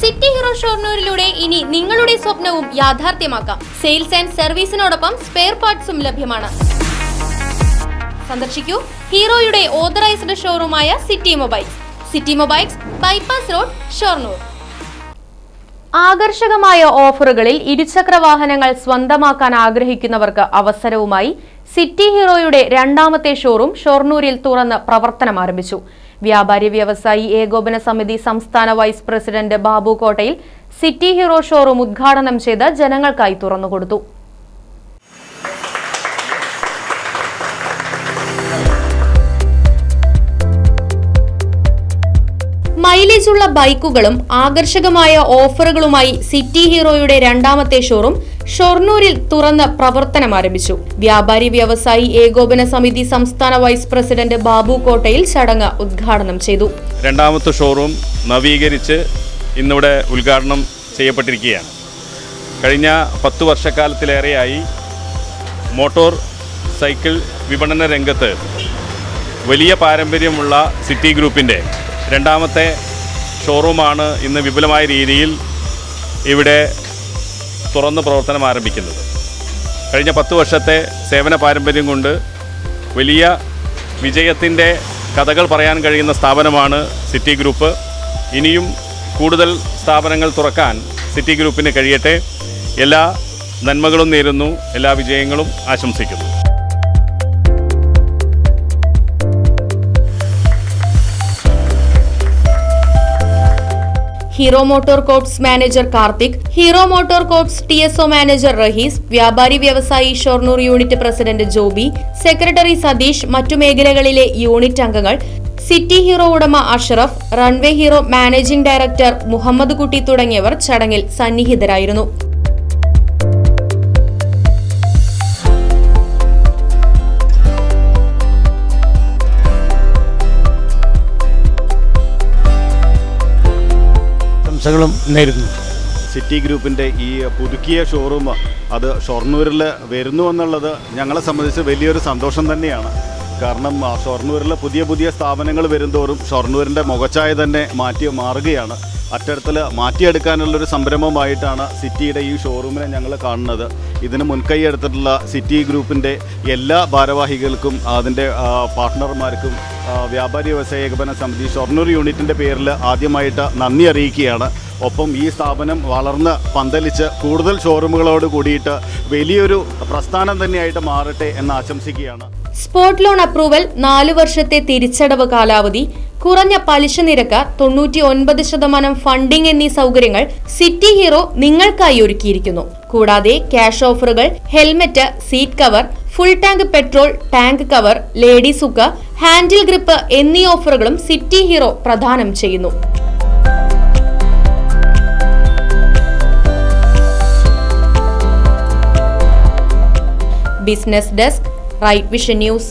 City hero ഷൊർണൂരിലൂടെ ഇനി നിങ്ങളുടെ സ്വപ്നവും യാഥാർത്ഥ്യമാക്കാം. സെയിൽസ് ആൻഡ് സർവീസിനോടൊപ്പം സ്പെയർ പാർട്സും ലഭ്യമാണ്. സന്ദർശിക്കൂ ഹീറോയുടെ ഓതറൈസ്ഡ് ഷോറൂമായ City Mobiles. City Mobiles, bypass road, Shoranur. ആകർഷകമായ ഓഫറുകളിൽ ഇരുചക്ര വാഹനങ്ങൾ സ്വന്തമാക്കാൻ ആഗ്രഹിക്കുന്നവർക്ക് അവസരവുമായി സിറ്റി ഹീറോയുടെ രണ്ടാമത്തെ ഷോറൂം ഷൊർണൂരിൽ തുറന്ന് പ്രവർത്തനം ആരംഭിച്ചു. വ്യാപാരി വ്യവസായി ഏകോപന സമിതി സംസ്ഥാന വൈസ് പ്രസിഡന്റ് ബാബു കോട്ടയിൽ സിറ്റി ഹീറോ ഷോറൂം ഉദ്ഘാടനം ചെയ്ത് ജനങ്ങൾക്കായി തുറന്നുകൊടുത്തു. മൈലേജുള്ള ബൈക്കുകളും ആകർഷകമായ ഓഫറുകളുമായി സിറ്റി ഹീറോയുടെ രണ്ടാമത്തെ ഷോറൂം ഷൊർണൂരിൽ തുറന്ന് പ്രവർത്തനം ആരംഭിച്ചു. വ്യാപാരി വ്യവസായി ഏകോപന സമിതി സംസ്ഥാന വൈസ് പ്രസിഡന്റ് ബാബു കോട്ടയിൽ ചടങ്ങ് ഉദ്ഘാടനം ചെയ്തു. രണ്ടാമത്തെ ഷോറൂം നവീകരിച്ച് ഇന്നിവിടെ ഉദ്ഘാടനം ചെയ്യപ്പെട്ടിരിക്കുകയാണ്. കഴിഞ്ഞ 10 വർഷക്കാലത്തിലേറെയായി മോട്ടോർ സൈക്കിൾ വിപണന രംഗത്ത് വലിയ പാരമ്പര്യമുള്ള സിറ്റി ഗ്രൂപ്പിൻ്റെ രണ്ടാമത്തെ ഷോറൂമാണ് ഇന്ന് വിപുലമായ രീതിയിൽ ഇവിടെ തുറന്ന് പ്രവർത്തനം ആരംഭിക്കുന്നത്. കഴിഞ്ഞ 10 വർഷത്തെ സേവന പാരമ്പര്യം കൊണ്ട് വലിയ വിജയത്തിൻ്റെ കഥകൾ പറയാൻ കഴിയുന്ന സ്ഥാപനമാണ് സിറ്റി ഗ്രൂപ്പ്. ഇനിയും കൂടുതൽ സ്ഥാപനങ്ങൾ തുറക്കാൻ സിറ്റി ഗ്രൂപ്പിന് കഴിയട്ടെ. എല്ലാ നന്മകളും നേരുന്നു, എല്ലാ വിജയങ്ങളും ആശംസിക്കുന്നു. Hero Motor Corps manager Karthik, Hero Motor Corps TSO manager Rahees, വ്യാപാരി വ്യവസായി Shoranur unit president Joby, secretary Satheesh, മറ്റു മേഖലകളിലെ യൂണിറ്റ് അംഗങ്ങൾ, സിറ്റി ഹീറോ ഉടമ Ashraf, Runway Hero managing director Muhammad Kutty തുടങ്ങിയവർ ചടങ്ങിൽ സന്നിഹിതരായിരുന്നു. സിറ്റി ഗ്രൂപ്പിൻ്റെ ഈ പുതുക്കിയ ഷോറൂം അത് ഷൊർണൂരിൽ വരുന്നു എന്നുള്ളത് ഞങ്ങളെ സംബന്ധിച്ച് വലിയൊരു സന്തോഷം തന്നെയാണ്. കാരണം ഷൊർണൂരിൽ പുതിയ സ്ഥാപനങ്ങൾ വരുന്തോറും ഷൊർണൂരിൻ്റെ മുഖച്ഛായ തന്നെ മാറുകയാണ്. അത്തരത്തിൽ മാറ്റിയെടുക്കാനുള്ളൊരു സംരംഭമായിട്ടാണ് സിറ്റിയുടെ ഈ ഷോറൂമിനെ ഞങ്ങൾ കാണുന്നത്. ഇതിന് മുൻകൈ എടുത്തിട്ടുള്ള സിറ്റി ഗ്രൂപ്പിൻ്റെ എല്ലാ ഭാരവാഹികൾക്കും അതിൻ്റെ പാർട്ട്ണർമാർക്കും വ്യാപാരി വ്യവസായ ഏകോപന സമിതി ഷൊർണൂർ യൂണിറ്റിൻ്റെ പേരിൽ ആദ്യമായിട്ട് നന്ദി അറിയിക്കുകയാണ്. ഒപ്പം ഈ സ്ഥാപനം വളർന്ന് പന്തലിച്ച് കൂടുതൽ ഷോറൂമുകളോട് കൂടിയിട്ട് വലിയൊരു പ്രസ്ഥാനം തന്നെയായിട്ട് മാറട്ടെ എന്ന് ആശംസിക്കുകയാണ്. സ്പോട്ട് ലോൺ അപ്രൂവൽ, 4 വർഷത്തെ തിരിച്ചടവ് കാലാവധി, കുറഞ്ഞ പലിശ നിരക്ക്, 99% ഫണ്ടിംഗ് എന്നീ സൗകര്യങ്ങൾ സിറ്റി ഹീറോ നിങ്ങൾക്കായി ഒരുക്കിയിരിക്കുന്നു. കൂടാതെ ക്യാഷ് ഓഫറുകൾ, helmet, seat cover, full tank petrol, tank cover, ladies hook, handle grip എന്നീ ഓഫറുകളും സിറ്റി ഹീറോ പ്രദാനം ചെയ്യുന്നു. Business desk, Right Vision news.